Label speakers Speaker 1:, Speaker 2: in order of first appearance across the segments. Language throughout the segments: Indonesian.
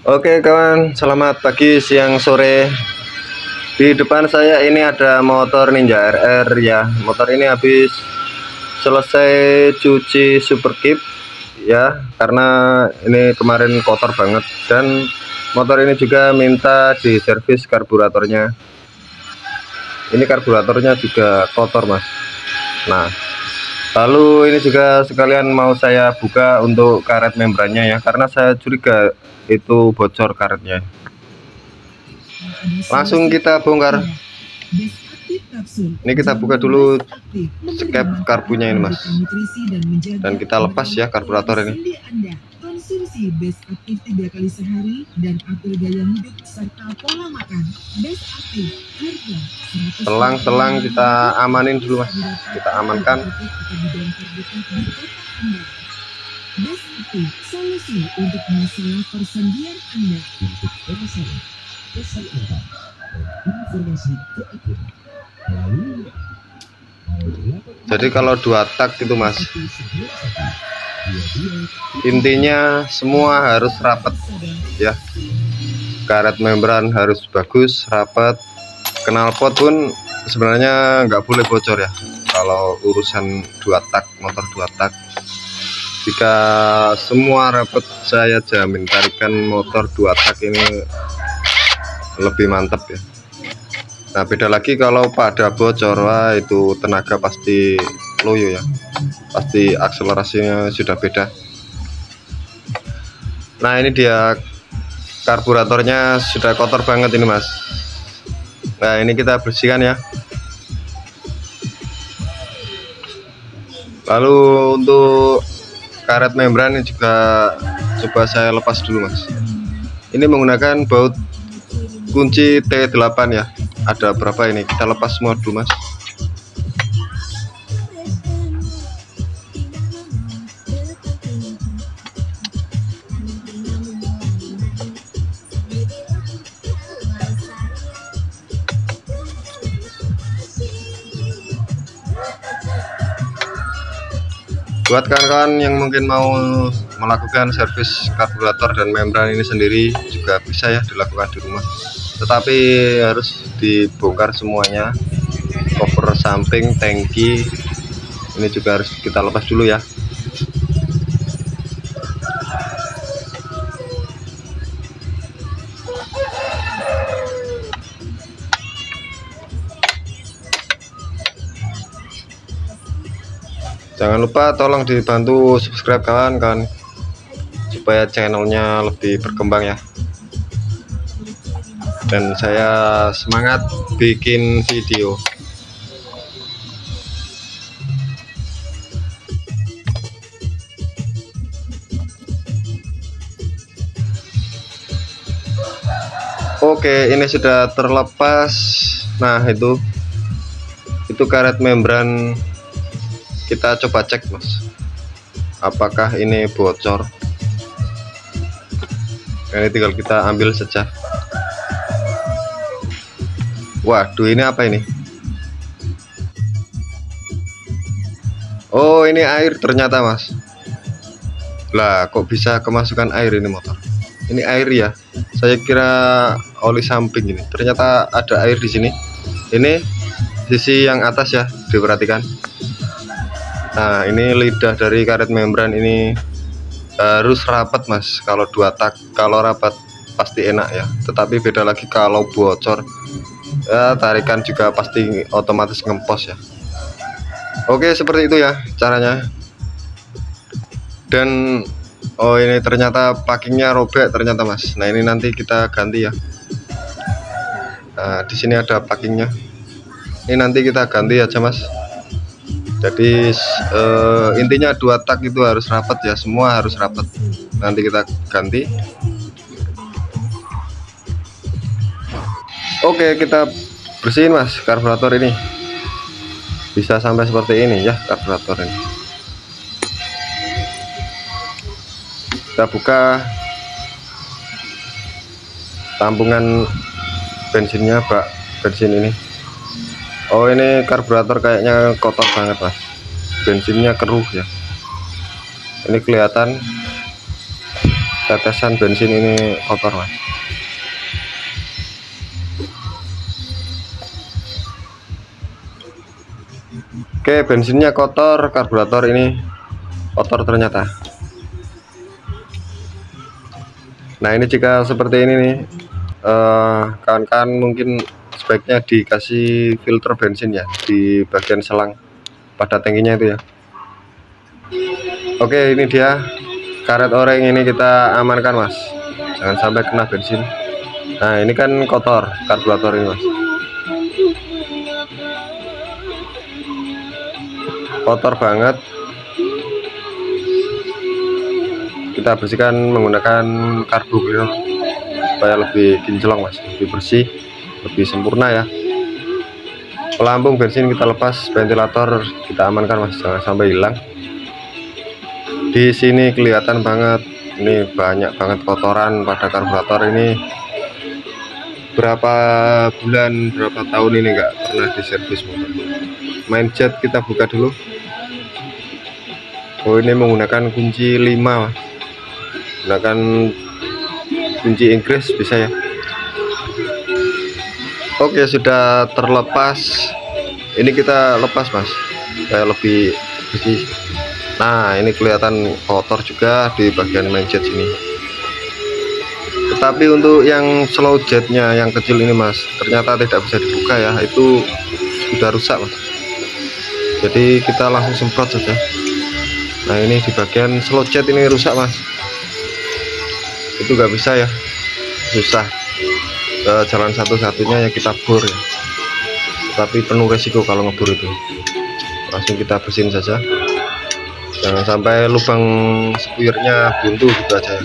Speaker 1: Oke kawan, selamat pagi, siang, sore. Di depan saya ini ada motor Ninja RR ya. Motor ini habis selesai cuci Super Keep ya, karena ini kemarin kotor banget. Dan motor ini juga minta diservis karburatornya. Ini karburatornya juga kotor mas. Nah, lalu ini juga sekalian mau saya buka untuk karet membrannya ya, karena saya curiga itu bocor karetnya. Langsung kita bongkar. Ini kita buka dulu skep karbunya ini mas, dan kita lepas ya karburator ini.
Speaker 2: Konsumsi Best Active 3 kali sehari dan atur gaya hidup serta pola makan. Best Active harga
Speaker 1: Selang-selang kita amanin dulu mas, kita amankan.
Speaker 2: Best Active, solusi untuk masalah persendian Anda.
Speaker 1: Jadi kalau 2 tak itu mas, intinya semua harus rapat ya. Karet membran harus bagus, rapat. Knalpot pun sebenarnya nggak boleh bocor ya kalau urusan 2 tak, motor 2 tak. Jika semua rapat, saya jamin tarikan motor 2 tak ini lebih mantap ya. Nah beda lagi kalau pada bocor, wah itu tenaga pasti loyo ya, pasti akselerasinya sudah beda. Nah ini dia karburatornya sudah kotor banget ini mas. Nah ini kita bersihkan ya. Lalu untuk karet membran ini juga coba saya lepas dulu mas. Ini menggunakan baut kunci T8 ya. Ada berapa ini, kita lepas semua dulu mas. Buat kawan-kawan yang mungkin mau melakukan servis karburator dan membran ini sendiri juga bisa ya dilakukan di rumah, tetapi harus dibongkar semuanya. Cover samping, tangki ini juga harus kita lepas dulu ya. Jangan lupa tolong dibantu subscribe kawan-kawan, supaya channelnya lebih berkembang ya. Dan saya semangat bikin video. Oke, ini sudah terlepas. Nah itu karet membran. Kita coba cek mas, apakah ini bocor. Ini tinggal kita ambil saja. Waduh, ini apa ini? Oh ini air ternyata mas. Lah kok bisa kemasukan air ini motor? Ini air ya, saya kira oli samping ini. Ternyata ada air di sini. Ini sisi yang atas ya, diperhatikan. Nah ini lidah dari karet membran ini harus rapat mas. Kalau 2 tak, kalau rapat pasti enak ya. Tetapi beda lagi kalau bocor ya, tarikan juga pasti otomatis ngempos ya. Oke seperti itu ya caranya. Dan oh ini ternyata packingnya robek ternyata mas. Nah ini nanti kita ganti ya. Nah di sini ada packingnya. Ini nanti kita ganti aja mas. Jadi intinya 2 tak itu harus rapat ya, semua harus rapat. Nanti kita ganti. Oke kita bersihin mas karburator ini. Bisa sampai seperti ini ya karburator ini. Kita buka tampungan bensinnya, bak bensin ini. Oh ini karburator kayaknya kotor banget mas, bensinnya keruh ya. Ini kelihatan tetesan bensin ini kotor mas. Oke, bensinnya kotor, karburator ini kotor ternyata. Nah ini jika seperti ini nih, kawan-kawan mungkin sebaiknya dikasih filter bensin ya di bagian selang pada tangkinya itu ya. Oke, ini dia karet oranye ini kita amankan mas, jangan sampai kena bensin. Nah ini kan kotor karburator ini mas, kotor banget. Kita bersihkan menggunakan karbu cleaner supaya lebih kinclong mas, lebih bersih, lebih sempurna ya. Pelampung bensin kita lepas, ventilator kita amankan mas, jangan sampai hilang. Di sini kelihatan banget, ini banyak banget kotoran pada karburator ini. Berapa bulan, berapa tahun ini nggak pernah diservis motor. Main jet kita buka dulu. Oh ini menggunakan kunci 5 mas. Gunakan kunci Inggris bisa ya. Oke, sudah terlepas. Ini kita lepas mas, kayak lebih bersih. Nah ini kelihatan kotor juga di bagian main jet sini. Tetapi untuk yang slow jetnya yang kecil ini mas, ternyata tidak bisa dibuka ya, itu sudah rusak mas. Jadi kita langsung semprot saja. Nah ini di bagian slow jet ini rusak mas, itu nggak bisa ya, susah. Jalan satu-satunya ya kita bor ya, tapi penuh resiko kalau ngebor itu. Langsung kita bersihin saja, jangan sampai lubang spuyernya buntu gitu aja ya.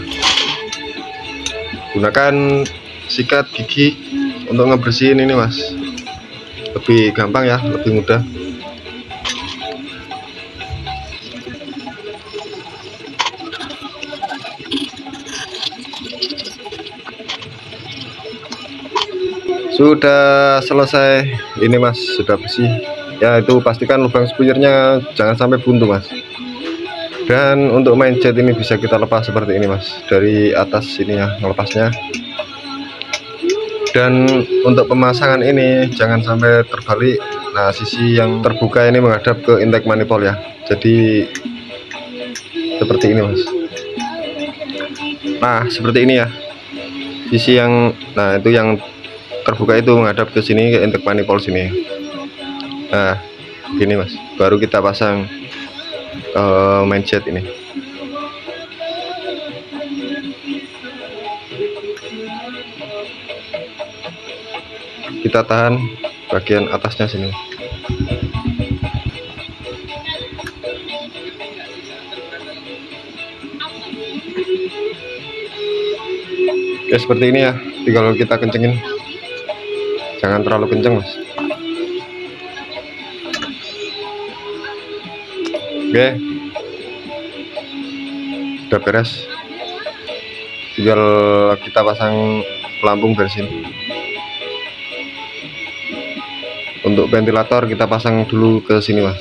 Speaker 1: Gunakan sikat gigi untuk ngebersihin ini mas, lebih gampang ya, lebih mudah. Sudah selesai ini mas, sudah bersih ya. Itu pastikan lubang spuyernya jangan sampai buntu mas. Dan untuk main jet ini bisa kita lepas seperti ini mas, dari atas ini ya melepasnya. Dan untuk pemasangan ini jangan sampai terbalik. Nah sisi yang terbuka ini menghadap ke intake manifold ya, jadi seperti ini mas. Nah seperti ini ya sisi yang, nah itu yang terbuka itu menghadap ke sini, ke intake manifold sini. Nah gini mas, baru kita pasang main jet ini. Kita tahan bagian atasnya sini. Oke seperti ini ya, tinggal kita kencengin, jangan terlalu kenceng mas. Oke, udah beres, tinggal kita pasang pelampung bensin. Untuk ventilator kita pasang dulu ke sini mas.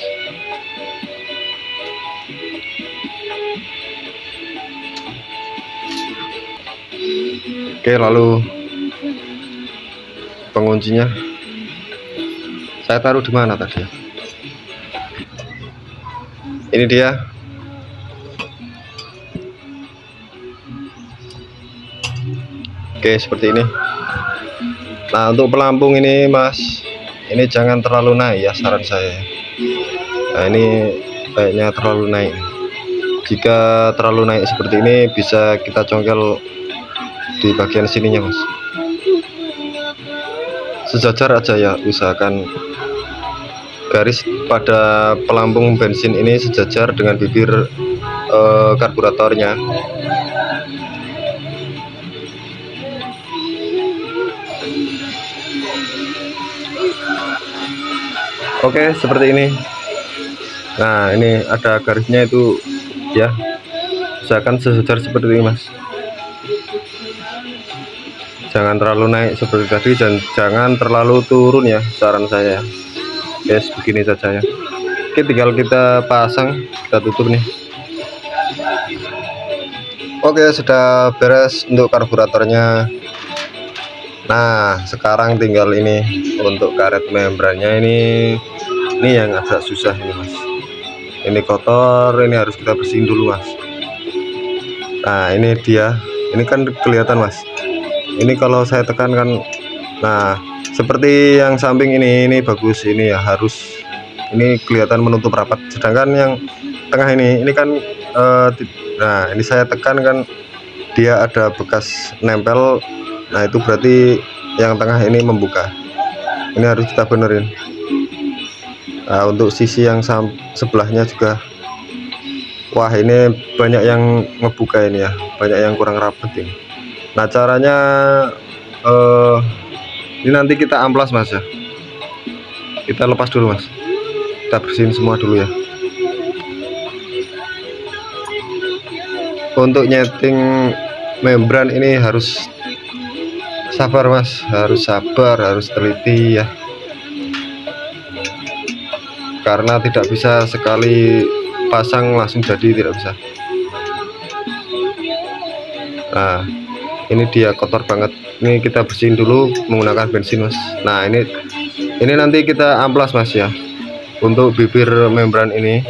Speaker 1: Oke, lalu penguncinya saya taruh di mana tadi? Ini dia. Oke seperti ini. Nah untuk pelampung ini mas, ini jangan terlalu naik ya, saran saya. Nah ini kayaknya terlalu naik. Jika terlalu naik seperti ini bisa kita congkel di bagian sininya mas. Sejajar aja ya, usahakan garis pada pelampung bensin ini sejajar dengan bibir karburatornya. Oke seperti ini. Nah ini ada garisnya itu ya, usahakan sejajar seperti ini mas, jangan terlalu naik seperti tadi dan jangan terlalu turun ya, saran saya. Yes, begini saja ya. Oke tinggal kita pasang, kita tutup nih. Oke, sudah beres untuk karburatornya. Nah, sekarang tinggal ini untuk karet membrannya ini yang agak susah ini Mas. Ini kotor, ini harus kita bersihin dulu Mas. Nah, ini dia. Ini kan kelihatan Mas. Ini kalau saya tekan kan, nah seperti yang samping ini bagus, ini ya harus ini kelihatan menutup rapat. Sedangkan yang tengah ini kan nah ini saya tekan kan dia ada bekas nempel. Nah itu berarti yang tengah ini membuka. Ini harus kita benerin. Nah, untuk sisi yang sebelahnya juga, wah ini banyak yang ngebuka ini ya, banyak yang kurang rapat ini. Nah caranya ini nanti kita amplas Mas ya. Kita lepas dulu Mas, kita bersihin semua dulu ya. Untuk nyeting membran ini harus sabar Mas, harus sabar, harus teliti ya, karena tidak bisa sekali pasang langsung jadi, tidak bisa. Nah ini dia kotor banget, ini kita bersihin dulu menggunakan bensin Mas. Nah ini nanti kita amplas Mas ya, untuk bibir membran ini.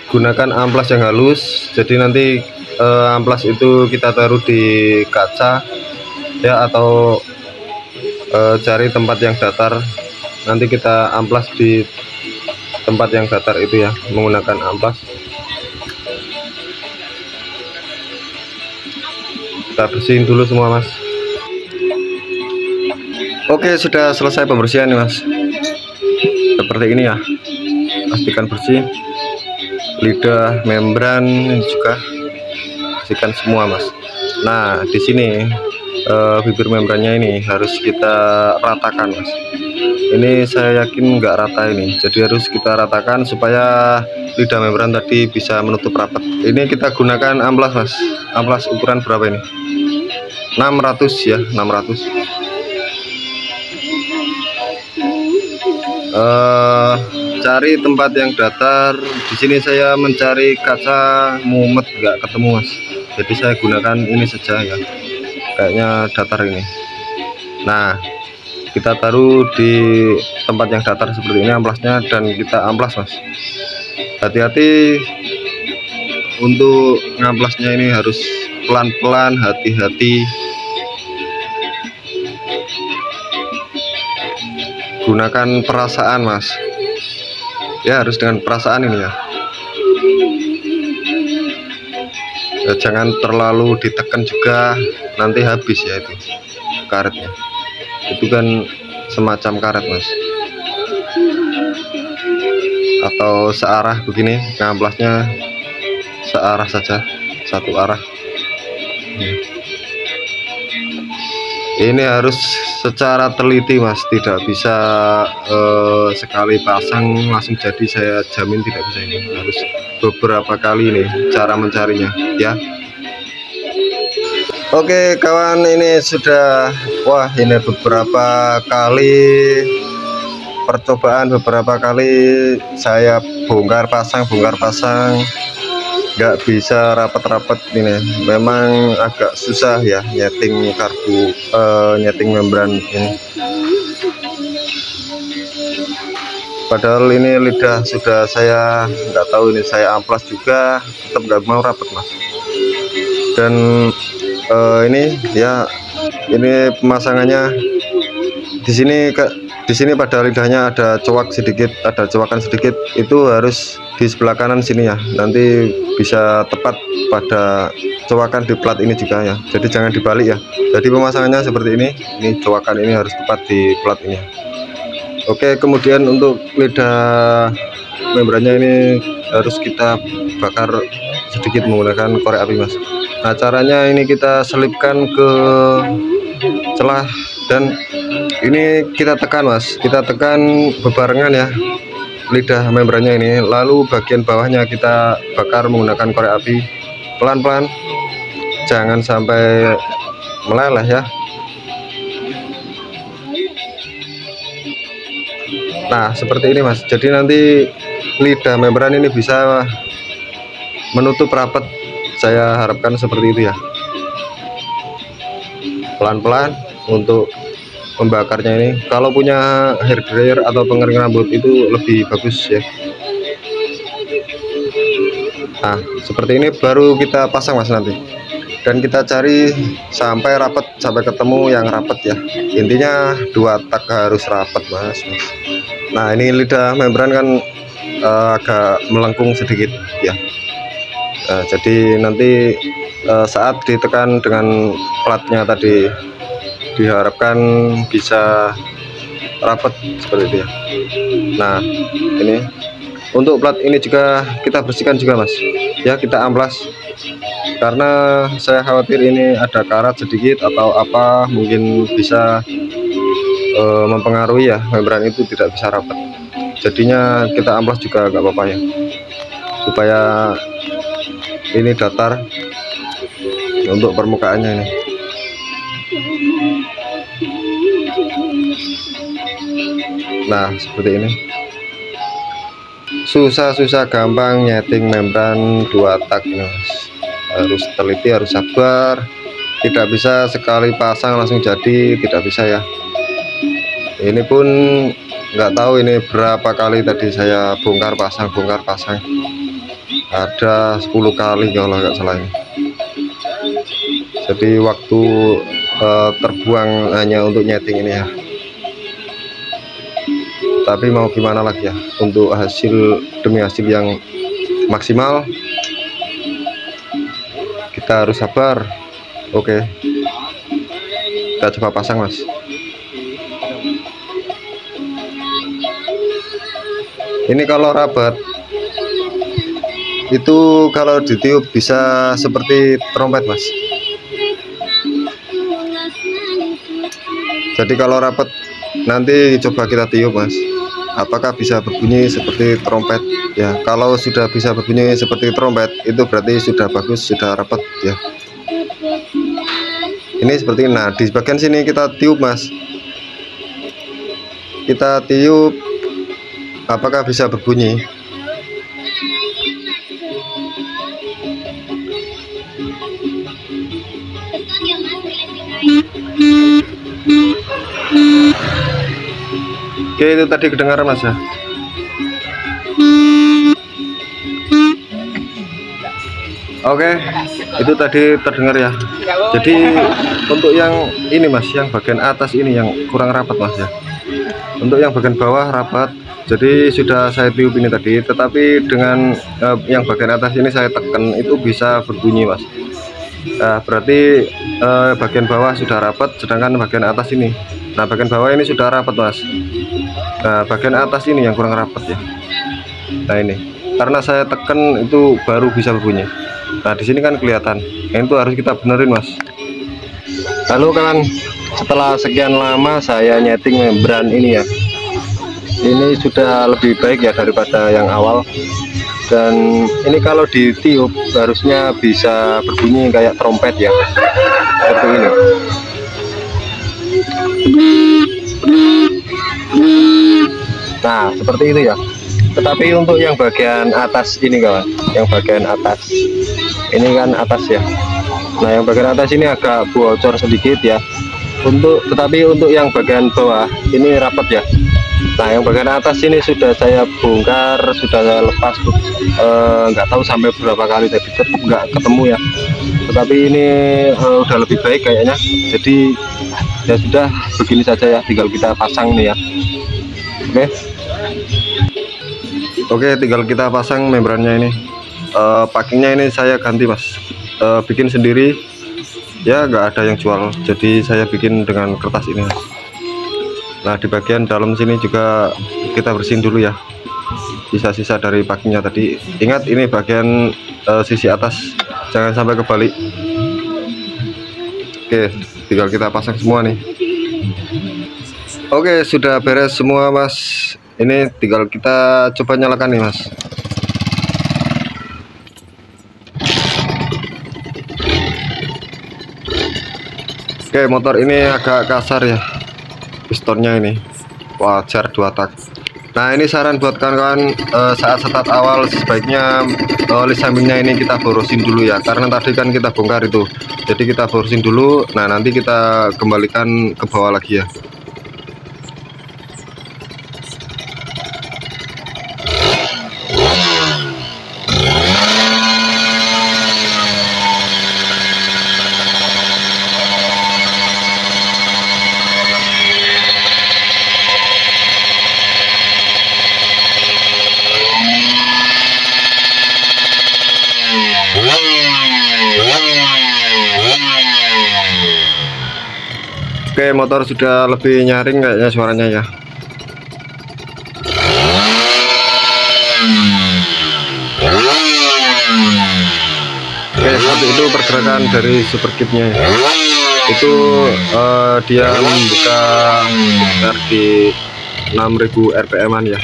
Speaker 1: Gunakan amplas yang halus, jadi nanti amplas itu kita taruh di kaca ya, atau cari tempat yang datar. Nanti kita amplas di tempat yang datar itu ya, menggunakan amplas. Kita bersihin dulu semua Mas. Oke, sudah selesai pembersihan nih Mas, seperti ini ya. Pastikan bersih. Lidah membran juga bersihkan semua Mas. Nah di sini bibir membrannya ini harus kita ratakan Mas. Ini saya yakin nggak rata ini, jadi harus kita ratakan supaya lidah membran tadi bisa menutup rapat. Ini kita gunakan amplas Mas. Amplas ukuran berapa ini? 600 ya, 600. Cari tempat yang datar. Di sini saya mencari kaca mumet, nggak ketemu Mas, jadi saya gunakan ini saja ya, kayaknya datar ini. Nah kita taruh di tempat yang datar seperti ini amplasnya, dan kita amplas Mas. Hati-hati untuk ngamplasnya, ini harus pelan-pelan, hati-hati. Gunakan perasaan Mas ya, harus dengan perasaan ini ya. Jangan terlalu ditekan juga, nanti habis ya itu karetnya. Itu kan semacam karet Mas, atau searah begini, ngamplasnya searah saja, satu arah. Ini harus secara teliti Mas, tidak bisa sekali pasang langsung jadi, saya jamin tidak bisa. Ini harus beberapa kali nih cara mencarinya ya. Oke kawan, ini sudah, wah ini beberapa kali percobaan, beberapa kali saya bongkar pasang, nggak bisa rapat-rapat ini. Memang agak susah ya nyeting nyeting membran ini. Padahal ini lidah sudah saya nggak tahu, ini saya amplas juga tetap nggak mau rapat Mas. Dan ini ya, ini pemasangannya di sini pada lidahnya ada cowakan sedikit, itu harus di sebelah kanan sini ya, nanti bisa tepat pada cowakan di plat ini juga ya, jadi jangan dibalik ya. Jadi pemasangannya seperti ini cowakan ini harus tepat di plat ini. Oke, kemudian untuk lidah membrannya ini harus kita bakar sedikit menggunakan korek api Mas. Nah caranya ini kita selipkan ke celah, dan ini kita tekan Mas, kita tekan bebarengan ya lidah membrannya ini, lalu bagian bawahnya kita bakar menggunakan korek api pelan-pelan, jangan sampai meleleh ya. Nah seperti ini Mas, jadi nanti lidah membran ini bisa menutup rapat, saya harapkan seperti itu ya. Pelan-pelan untuk membakarnya ini. Kalau punya hair dryer atau pengering rambut itu lebih bagus ya. Nah seperti ini baru kita pasang mas nanti, dan kita cari sampai rapat, sampai ketemu yang rapat ya. Intinya 2 tak harus rapat mas. Nah ini lidah membran kan agak melengkung sedikit ya. Jadi nanti saat ditekan dengan platnya tadi diharapkan bisa rapat seperti itu ya. Nah ini untuk plat ini juga kita bersihkan juga mas ya, kita amplas karena saya khawatir ini ada karat sedikit atau apa, mungkin bisa mempengaruhi ya, membran itu tidak bisa rapat. Jadinya kita amplas juga nggak apa-apa ya, supaya ini datar untuk permukaannya ini. Nah seperti ini. Susah gampang nyeting membran 2 tak mas. Harus teliti, harus sabar, tidak bisa sekali pasang langsung jadi, tidak bisa ya. Ini pun nggak tahu ini berapa kali tadi saya bongkar pasang, ada 10 kali kalau nggak salah ini. Jadi waktu terbuang hanya untuk nyeting ini ya. Tapi mau gimana lagi ya, untuk hasil demi hasil yang maksimal kita harus sabar. Oke, kita coba pasang mas. Ini kalau rabat itu kalau ditiup bisa seperti trompet mas. Jadi kalau rapat nanti coba kita tiup mas, apakah bisa berbunyi seperti trompet ya. Kalau sudah bisa berbunyi seperti trompet itu berarti sudah bagus, sudah rapat ya. Ini seperti ini. Nah di bagian sini kita tiup mas, kita tiup apakah bisa berbunyi. Oke, itu tadi kedengaran mas ya. Oke, itu tadi terdengar ya. Jadi untuk yang ini mas, yang bagian atas ini yang kurang rapat mas ya. Untuk yang bagian bawah rapat, jadi sudah saya tiup ini tadi. Tetapi dengan yang bagian atas ini saya tekan, itu bisa berbunyi mas. Nah, berarti bagian bawah sudah rapat, sedangkan bagian atas ini, nah bagian bawah ini sudah rapat mas. Nah bagian atas ini yang kurang rapat ya. Nah ini karena saya tekan itu baru bisa berbunyi. Nah di sini kan kelihatan, nah, itu harus kita benerin mas. Lalu kan setelah sekian lama saya nyeting membran ini ya, ini sudah lebih baik ya daripada yang awal. Dan ini kalau ditiup harusnya bisa berbunyi kayak trompet ya, seperti ini. Nah seperti itu ya. Tetapi untuk yang bagian atas ini kawan, yang bagian atas ini kan atas ya. Nah yang bagian atas ini agak bocor sedikit ya. Tetapi untuk yang bagian bawah ini rapat ya. Nah yang bagian atas ini sudah saya bongkar, sudah saya lepas, nggak tahu sampai berapa kali tadi, tetap nggak ketemu ya. Tetapi ini udah lebih baik kayaknya. Jadi ya sudah begini saja ya, tinggal kita pasang nih ya. Oke, tinggal kita pasang membrannya ini. Packingnya ini saya ganti mas, bikin sendiri ya, nggak ada yang jual, jadi saya bikin dengan kertas ini mas. Nah di bagian dalam sini juga kita bersihin dulu ya, sisa-sisa dari packingnya tadi. Ingat ini bagian sisi atas, jangan sampai kebalik. Oke, tinggal kita pasang semua nih. Oke, sudah beres semua mas. Ini tinggal kita coba nyalakan nih mas. Oke, motor ini agak kasar ya, pistonnya ini wajar 2 tak. Nah, ini saran buat kawan-kawan, saat start awal sebaiknya oli sampingnya ini kita borosin dulu ya, karena tadi kan kita bongkar itu, jadi kita borosin dulu. Nah, nanti kita kembalikan ke bawah lagi ya. Oke, motor sudah lebih nyaring kayaknya suaranya ya. Oke, seperti itu pergerakan dari Super Kip-nya. Itu dia membuka sekitar di 6000 rpm-an ya.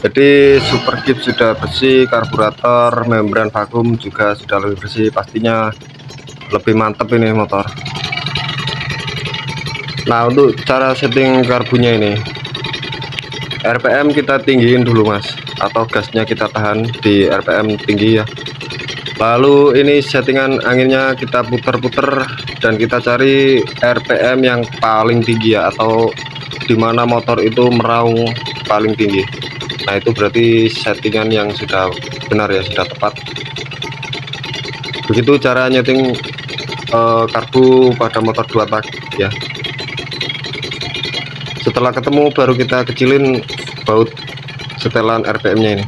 Speaker 1: Jadi Super Kip sudah bersih, karburator, membran vakum juga sudah lebih bersih, pastinya lebih mantap ini motor. Nah, untuk cara setting karbunya ini, RPM kita tinggiin dulu mas, atau gasnya kita tahan di RPM tinggi ya. Lalu ini settingan anginnya kita puter-puter dan kita cari RPM yang paling tinggi ya, atau dimana motor itu meraung paling tinggi. Nah, itu berarti settingan yang sudah benar ya, sudah tepat. Begitu cara nyeting karbu pada motor 2 tak ya. Setelah ketemu baru kita kecilin baut setelan RPM-nya ini.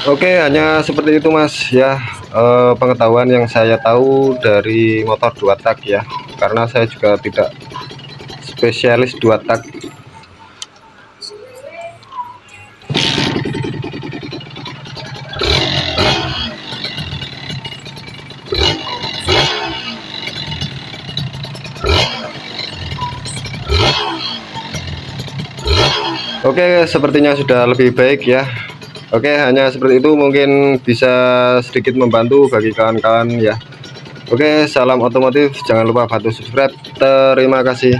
Speaker 1: Oke, hanya seperti itu mas ya, pengetahuan yang saya tahu dari motor 2 tak ya, karena saya juga tidak spesialis 2 tak. Oke, sepertinya sudah lebih baik ya. Oke, hanya seperti itu, mungkin bisa sedikit membantu bagi kawan-kawan ya. Oke, salam otomotif, jangan lupa bantu subscribe. Terima kasih.